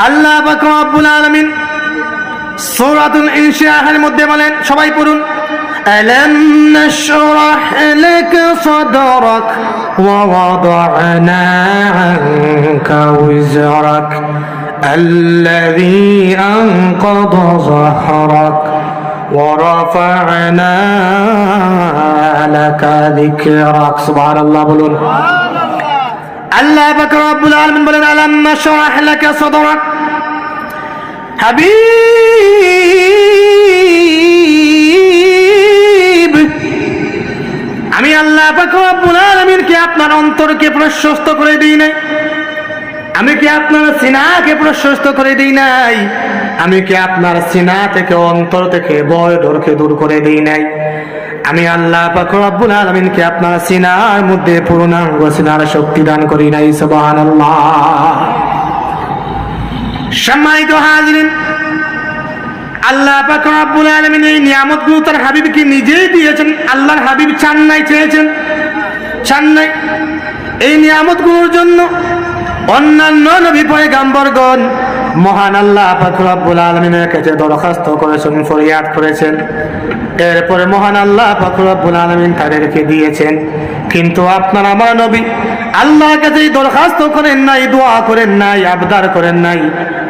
আল্লাহ পাক রব্বুল আলামিন সূরাতুল ইনশিরাহের মধ্যে বলেন, সবাই পড়ুন, আলাম নাশরাহ লাকা সাদরাক ওয়া ওয়াদা'না আনকা ওয়িজরাক আল্লাযী আনকাযা যাহরাক ওয়া রাফা'না লাকা যিকরাক। সুবহানাল্লাহ বলুন। আল্লাহ পাক রব্বুল আলামিন বলেন, আলাম নাশরাহ লাকা সাদরাক, হাবিব আমি আল্লাহ পাক রব্বুল আলামিন কি আপনার অন্তরকে প্রশস্ত করে দেই নাই? আমি কি আপনার সিনাকে প্রশস্ত করে দেই নাই? আমি কি আপনার সিনা থেকে, অন্তর থেকে ভয় ডরকে দূর করে দেই নাই? আমি আল্লাহ পাক রব্বুল আলামিন কি আপনার সিনার মধ্যে পূর্ণাঙ্গ সিনার শক্তি দান করি নাই? সুবহানাল্লাহ। সম্মানিত হাজিরিন, আল্লাহ পাক রব্বুল আলামিন এই নিয়ামতগুলো তার হাবিবকে নিজেই দিয়েছেন। আল্লাহর হাবিব চান নাই, চেয়েছেন? চান নাই। এই নিয়ামতগুলোর জন্য অন্যান্য নবী পয়গম্বরগণ মহান আল্লাহ পাক রব্বুল আলামিনের কাছে দরখাস্ত করেছেন, ফরিয়াদ করেছেন। এরপরে মহান আল্লাহ পাক রব্বুল আলামিন তাদেরকে দিয়েছেন। কিন্তু আপনার আমার নবী আল্লাহর কাছে দরখাস্ত করেন নাই, দোয়া করেন নাই, আবদার করেন নাই।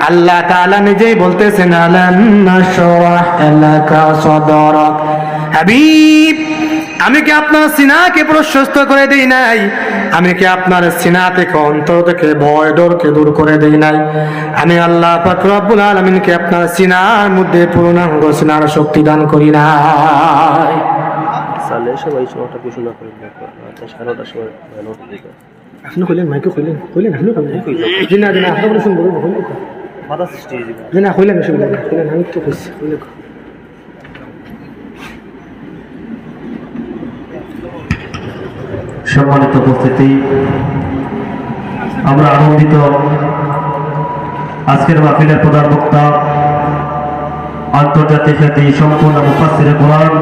আল্লাহ তাআলা নিজেই বলতেছেন, আলাম নাশরাহ লাকা সাদরাক, হাবিব আমি কি আপনার সিনাকে প্রশস্ত করে দেই নাই? আমি কি আপনার সিনা থেকে, অন্তর থেকে ভয় ডরকে দূর করে দেই নাই? আমি আল্লাহ পাক রব্বুল আলামিন কি আপনার সিনার মধ্যে পূর্ণাঙ্গ সিনার শক্তি দান করি নাই? সালে সবাই সময়টা ঘোষণা করেন, 11:30 সময় আপনি কইলেন, মাইকে কইলেন, আপনি কইলেন জিনা জিনা আপনি বলে শুনবো কইলেন, বাধা সৃষ্টি হয়ে যাবে। জিনা কইলেন, শুনলেন কইলেন, আমি তো কইছি কইলেন। সম্মানিত উপস্থিতি, আমরা আনন্দিত আজকের মাহফিলের প্রধান বক্তা, আন্তর্জাতিক খ্যাতি সম্পূর্ণ মুফাসসিরে কোরআন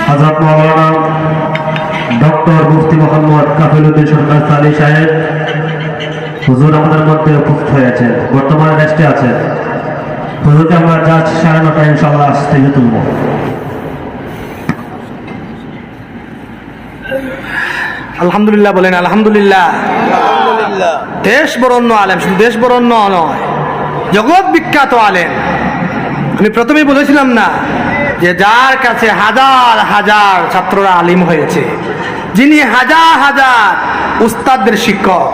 হযরত মাওলানা ডক্টর মুফতি মোহাম্মদ কাফিলউদ্দিন সরকার সালি সাহেব হুজুর আমাদের মধ্যে উপস্থিত হয়েছেন। বর্তমানে রেস্টে আছেন। হুজুরকে আমরা যা 9:30 ইনশাআল্লাহ স্টেজে তুলব। আলহামদুলিল্লাহ বলেন, আলহামদুলিল্লাহ। দেশ বরণ্য আলেম, শুধু দেশ বরণ্য নয়, জগৎ বিখ্যাত আলেম। আমি প্রথমেই বলেছিলাম না যে যার কাছে হাজার হাজার ছাত্ররা আলিম হয়েছে, যিনি হাজার হাজার উস্তাদদের শিক্ষক,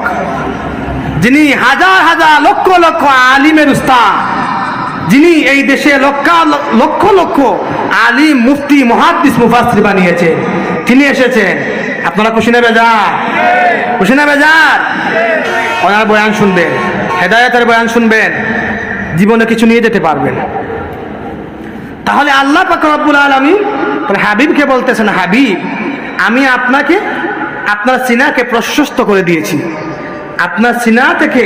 যিনি হাজার হাজার লক্ষ লক্ষ আলিমের উস্তাদ, যিনি এই দেশে লক্ষ লক্ষ আলিম, মুফতি, মুহাদ্দিস, মুফাসসির বানিয়েছেন, তিনি এসেছেন। আপনারা খুশি না বেজার? খুশি না বেজার? ওনার বয়ান শুনবেন, হেদায়েতের বয়ান শুনবেন, জীবনে কিছু নিয়ে যেতে পারবেন। তাহলে আল্লাহ পাক রব্বুল আলামিন হাবিবকে বলতেছেন, হাবিব আমি আপনাকে, আপনার সিনাকে প্রশস্ত করে দিয়েছি, আপনার সিনা থেকে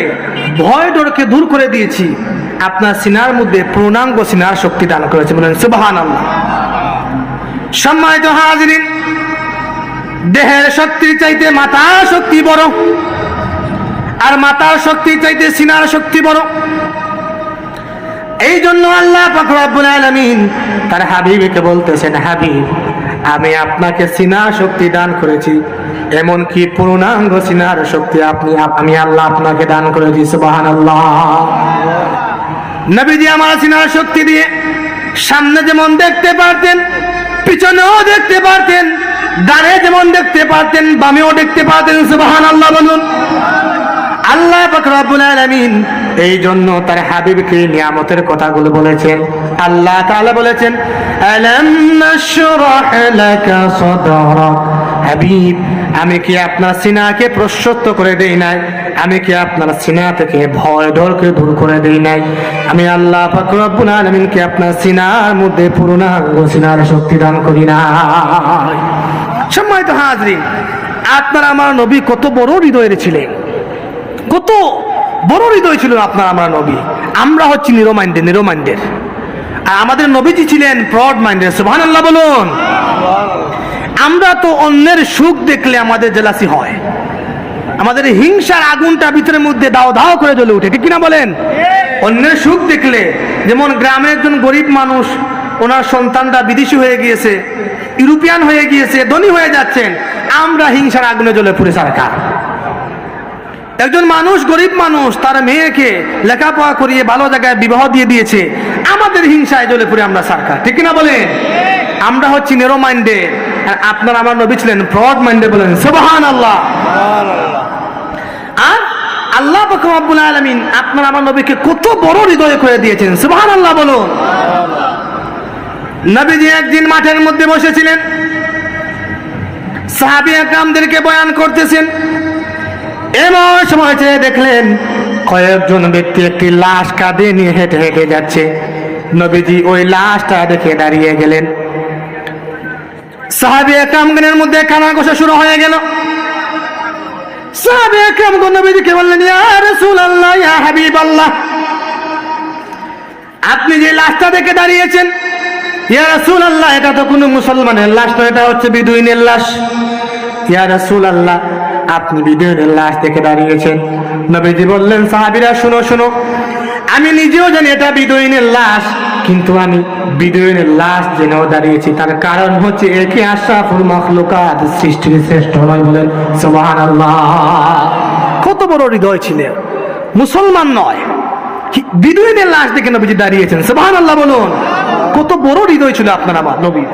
ভয় ডরকে দূর করে দিয়েছি, আপনার সিনার মধ্যে পূর্ণাঙ্গ সিনার শক্তি দান করেছে। বলেন সুবহানাল্লাহ। সম্মানিত হাজিরিন, দেহের শক্তির চাইতে মাথার শক্তি বড়, আর মাথার শক্তির চাইতে সিনার শক্তি বড়। এই জন্য আল্লাহ পাক রব্বুল আলামিন তার হাবিবকে বলতেছেন, হাবিব আমি আপনাকে সিনার শক্তি দান করেছি, এমন কি পূর্ণাঙ্গ সিনার শক্তি আমি আল্লাহ আপনাকে দান করেছি। সুবহানাল্লাহ। নবীজি আমার সিনার শক্তি দিয়ে সামনে যেমন দেখতে পারতেন, পিছনেও দেখতে পারতেন, ডানে যেমন দেখতে পারতেন, বামেও দেখতে পারতেন। সুবহানাল্লাহ বলুন। আল্লাহ পাক রব্বুল আলামিন এই জন্য তার হাবিবকে নিয়ামতের কথাগুলো বলেছেন। আল্লাহ তাআলা বলেছেন, আলাম নাশরাহ লাকা সাদরাক, হাবিব আমি কি আপনার সিনাকে প্রশস্ত করে দেই নাই? আমি কি আপনার সিনা থেকে ভয় ডরকে দূর করে দেই নাই? আমি আল্লাহ পাক রব্বুল আলামিন কি আপনার সিনার মধ্যে পূর্ণাঙ্গ সিনার শক্তি দান করি নাই? সম্মানিত হাজিরিন, আপনার আমার নবী কত বড় হৃদয়ের ছিলেন, কত বড় হৃদয় ছিল আপনার আমার নবী। আমরা হচ্ছি নিরো মাইন্ডের, আর আমাদের নবীজি ছিলেন ব্রড মাইন্ডের। সুবহানাল্লাহ বলুন। আমরা তো অন্যের সুখ দেখলে আমাদের জেলাসি হয়, আমাদের হিংসার আগুনটা ভিতরের মধ্যে দাও দাও করে জ্বলে উঠে, ঠিক কিনা বলেন? অন্যের সুখ দেখলে, যেমন গ্রামের একজন গরিব মানুষ, ওনার সন্তানরা বিদেশি হয়ে গিয়েছে, ইউরোপিয়ান হয়ে গিয়েছে, ধনী হয়ে যাচ্ছেন, আমরা হিংসার আগুনে জ্বলে পুড়ে সরকার। একজন মানুষ, গরিব মানুষ, তার মেয়েকে লেখাপড়া করিয়ে ভালো জায়গায় বিবাহ দিয়ে দিয়েছে, আমাদের হিংসায় জ্বলে পুড়ে আমরা সরকার, ঠিক কিনা বলেন? আমরা হচ্ছি নেরো মাইন্ডে, আর আপনার আমার নবী ছিলেন ব্রড মাইন্ডে, বলেন সুবহানাল্লাহ। আর আল্লাহ পাক রব্বুল আলামিন আপনার আমার নবীকে কত বড় হৃদয় করে দিয়েছেন, সুবহানাল্লাহ বলুন। নবীজি একদিন মাঠের মধ্যে বসেছিলেন, সাহাবী একরামদেরকে বয়ান করতেছেন। এমন সময় দেখলেন কয়েকজন ব্যক্তি একটি লাশ কাঁধে নিয়ে হেঁটে হেঁটে যাচ্ছে। নবীজি ওই লাশটা দেখে দাঁড়িয়ে গেলেন। সাহাবী একরামগণের মধ্যে কানাঘোষা শুরু হয়ে গেল। সাহাবী একরামগণ নবীজিকে বললেন, ইয়া রাসূলুল্লাহ, ইয়া হাবিবাল্লাহ, আপনি যে লাশটা দেখে দাঁড়িয়েছেন, ইয়া রাসূলুল্লাহ, এটা তো কোনো মুসলমানের লাশ নয়, এটা হচ্ছে বিদুইনের লাশ। ইয়া রাসূলুল্লাহ, আপনি বিদুইনের লাশ দেখে দাঁড়িয়েছেন। নবীজি বললেন, সাহাবীরা শুনো শুনো, আমি নিজেও জানি এটা বিদুইনের লাশ, কিন্তু আমি বিদুইনের লাশ জেনেও দাঁড়িয়েছি, তার কারণ হচ্ছে একে আশরাফুল মাখলুকাত, সৃষ্টির শ্রেষ্ঠ নয়, বলেন সুবহানাল্লাহ। কত বড় হৃদয় ছিলেন, মুসলমান নয়, বিদুইনের লাশ দেখে নবীজি দাঁড়িয়েছেন, সুবহানাল্লাহ বলুন। কত বড় হৃদয় ছিল আপনার আমার নবীর।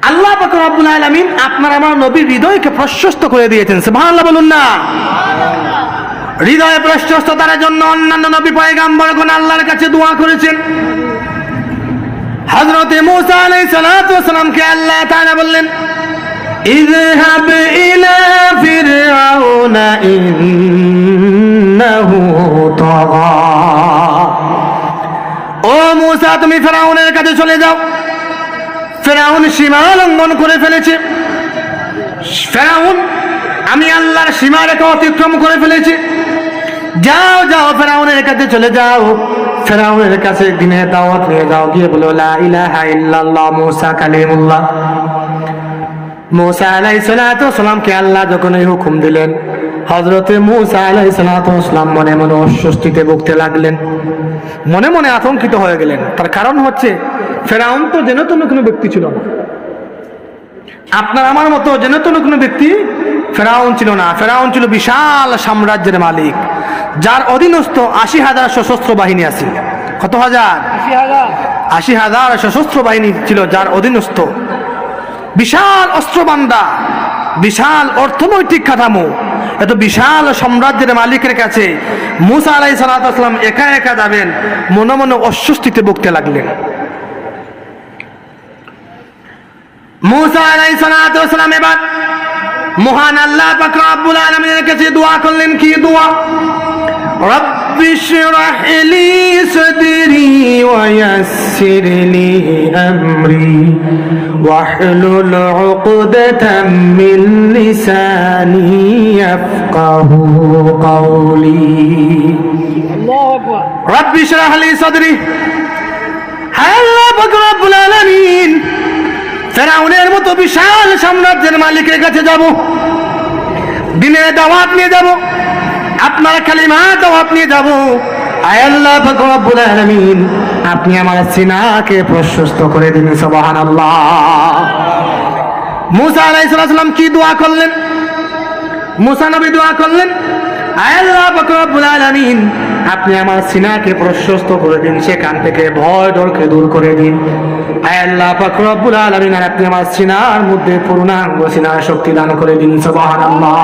আল্লাহ পাক রব্বুল আলামিন আপনার আমার নবীর হৃদয়কে প্রশস্ত করে দিয়েছেন, সুবহানাল্লাহ বলুন না। হৃদয় প্রশস্ততার জন্য অন্যান্য নবী পয়গম্বরগণ আল্লাহর কাছে দোয়া করেছেন। হযরত মূসা আলাইহিস সালাতু ওয়াস সালামকে আল্লাহ তাআলা বললেন, ইযহাব ইলা ফিরআউনা ইন্নাহু তাগা। ও মূসা, তুমি ফেরাউনের কাছে চলে যাও, ফেরাউন সীমা লঙ্ঘন করে ফেলেছে। ফেরাউন, আমি আল্লাহর সীমা রেখা অতিক্রম করে ফেলেছি। যাও যাও, ফেরাউনের কাছে চলে যাও, ফেরাউনের কাছে দিনের দাওয়াত নিয়ে যাও, গিয়ে বলো লা ইলাহা ইল্লাল্লাহ মুসা কালিমুল্লাহ। মুসা আলাইহিস সালাতু ওয়াস সালামকে আল্লাহ যখন এই হুকুম দিলেন, হযরত মুসা আলাইহিস সালাতু ওয়াস সালাম মনে মনে অস্বস্তিতে ভুগতে লাগলেন, মনে মনে আতঙ্কিত হয়ে গেলেন। তার কারণ হচ্ছে ফেরাউন তো যেন তেন কোনো ব্যক্তি ছিল না, আপনার আমার মতো যেন তেন কোনো ব্যক্তি ফেরাউন ছিল না। ফেরাউন ছিল বিশাল সাম্রাজ্যের মালিক, যার অধীনস্থ 80,000 সশস্ত্র বাহিনী আছে। কত হাজার? 80,000 সশস্ত্র বাহিনী ছিল যার অধীনস্থ। বিশাল অস্ত্রবান্দা, বিশাল অর্থনৈতিক কাঠামো, এত বিশাল সাম্রাজ্যের মালিকের কাছে মুসা আলাইহিস সালাতু ওয়াস সালাম একা একা যাবেন, মনে মনে অস্বস্তিতে ভুগতে লাগলেন। মুসা আলাইহিস সালাতু ওয়াস সালাম এবার মহান আল্লাহ পাক রব্বুল আলামিনের কাছে দোয়া করলেন। কি দোয়া? রব্বি ইশরাহ লি সাদরি ওয়া ইয়াসসির লি আমরি ওয়াহলুল উকদাতাম মিন লিসানি ইয়াফকাহু কওলি। আল্লাহু আকবার। রব্বি ইশরাহ লি সাদরি, হে আল্লাহ পাক রব্বুল আলামিন, ফেরাউনের মতো বিশাল সাম্রাজ্যের মালিকের কাছে যাব, দিনের দাওয়াত নিয়ে যাব, আপনার কালিমা দাওয়াত নিয়ে যাব। আয় আল্লাহ পাক রব্বুল আলামিন, আপনি আমার সিনাকে প্রশস্ত করে দিন, সুবহানাল্লাহ। মুসা আলাইহিস সালাম কি দোয়া করলেন? মুসা নবী দোয়া করলেন, আয় আল্লাহ পাক রব্বুল আলামিন, আপনি আমার সিনাকে প্রশস্ত করে দিন, সেখান থেকে ভয় ডরকে দূর করে দিন। আয় আল্লাহ পাক রব্বুল আলামিন, আপনি আমার সিনার মধ্যে পূর্ণাঙ্গ সিনার শক্তি দান করে দিন, সুবহানাল্লাহ।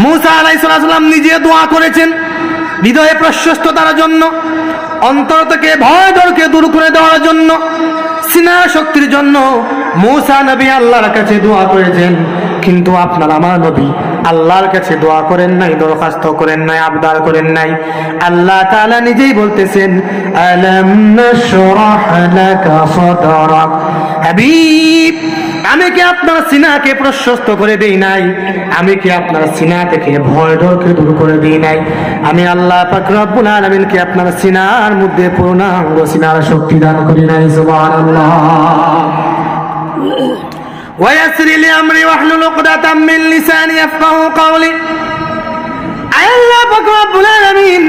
মুসা আলাইহিস সালাম নিজে দোয়া করেছেন হৃদয়ে প্রশস্ততার জন্য, অন্তর থেকে ভয় ডরকে দূর করে দেওয়ার জন্য, সিনা শক্তির জন্য মুসা নবী আল্লাহর কাছে দোয়া করেছেন। কিন্তু আপনার আমার নবী আল্লাহর কাছে দোয়া করেন নাই, দরখাস্ত করেন নাই, আবদার করেন নাই। আল্লাহ তাআলা নিজেই বলতেছেন, আলাম নাশরাহ লাকা সাদরাক। হাবিব, আমি কি আপনার সিনাকে প্রশস্ত করে দেই নাই? আমি কি আপনার সিনা থেকে ভয় ডরকে দূর করে দেই নাই? আমি আল্লাহ পাক রব্বুল আলামিন কি আপনার সিনার মধ্যে পূর্ণাঙ্গ সিনার শক্তি দান করি নাই? সুবহানাল্লাহ। ويسر لي أمري واحلل عقدة من لساني يفقهوا قولي আল্লাহ পাক রব্বুল আলামিন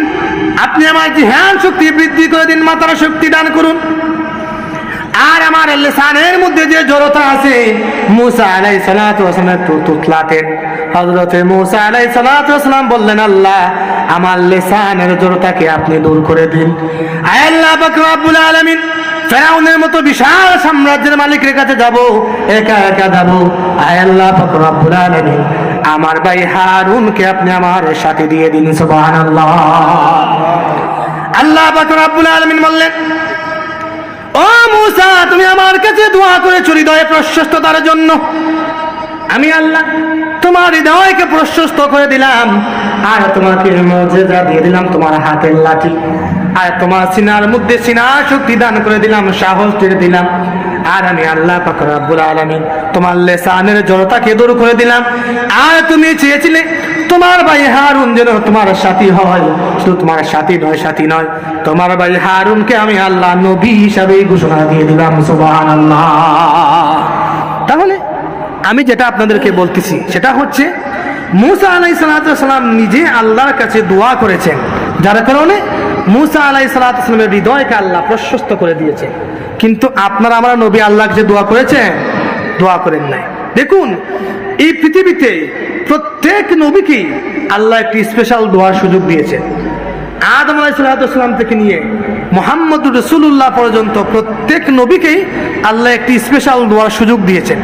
আপনি আমার জিহান শক্তি বৃদ্ধি করে দিন, মাথার শক্তি দান করুন। আর আমার লিসানের মধ্যে যে জড়তা আছে, মুসা আলাইহিস সালাতু ওয়াস সালামের তুতলাতে হযরতে মুসা আলাইহিস সালাতু ওয়াস সালাম বললেন, আল্লাহ আমার লিসানের জড়তাকে আপনি দূর করে দিন। আয় আল্লাহ পাক রব্বুল আলামিন, ফেরাউনের মতো বিশাল সাম্রাজ্যের মালিকের কাছে যাব, একা একা যাব। আয় আল্লাহ পাক রব্বুল আলামিন, আমার ভাই হারুনকে আপনি আমার সাথে দিয়ে দিন। সুবহানাল্লাহ। আল্লাহ পাক রব্বুল আলামিন বললেন, ও মুসা, তুমি আমার কাছে দোয়া করেছো হৃদয়ে প্রশস্ততার জন্য, আমি আল্লাহ তোমার হৃদয়কে প্রশস্ত করে দিলাম, আর তোমাকে মুজিজা দিয়ে দিলাম, তোমার হাতের লাঠি, আর তোমার সিনার মধ্যে সিনা শক্তি দান করে দিলাম, সাহস দিয়ে দিলাম। আর আমি আল্লাহ পাক রব্বুল আলামিন তোমার লিসানের জড়তাকে দূর করে দিলাম। আর তুমি চেয়েছিলে তোমার ভাই হারুন যেন তোমার সাথী হয়, শুধু তোমার সাথী নয়, তোমার ভাই হারুনকে আমি আল্লাহ নবী হিসাবে ঘোষণা দিয়ে দিলাম। সুবহানাল্লাহ। তাহলে আমি যেটা আপনাদেরকে বলতেছি সেটা হচ্ছে, মুসা আলাইহিস সালাতু ওয়াস সালাম নিজে আল্লাহর কাছে দোয়া করেছেন, যার কারণে মুসা আলাইহিস সালাতু ওয়াস সালামের হৃদয়কে আল্লাহ প্রশস্ত করে দিয়েছে। কিন্তু আপনারা আমরা নবী আল্লাহর কাছে দোয়া করেছেন? দোয়া করেন নাই। দেখুন, এই পৃথিবীতে প্রত্যেক নবীকে আল্লাহ একটি স্পেশাল দোয়ার সুযোগ দিয়েছেন। আদম আলাইহিস সালাতু ওয়াস সালাম থেকে নিয়ে মুহাম্মদুর রাসূলুল্লাহ পর্যন্ত প্রত্যেক নবীকেই আল্লাহ একটি স্পেশাল দোয়ার সুযোগ দিয়েছেন।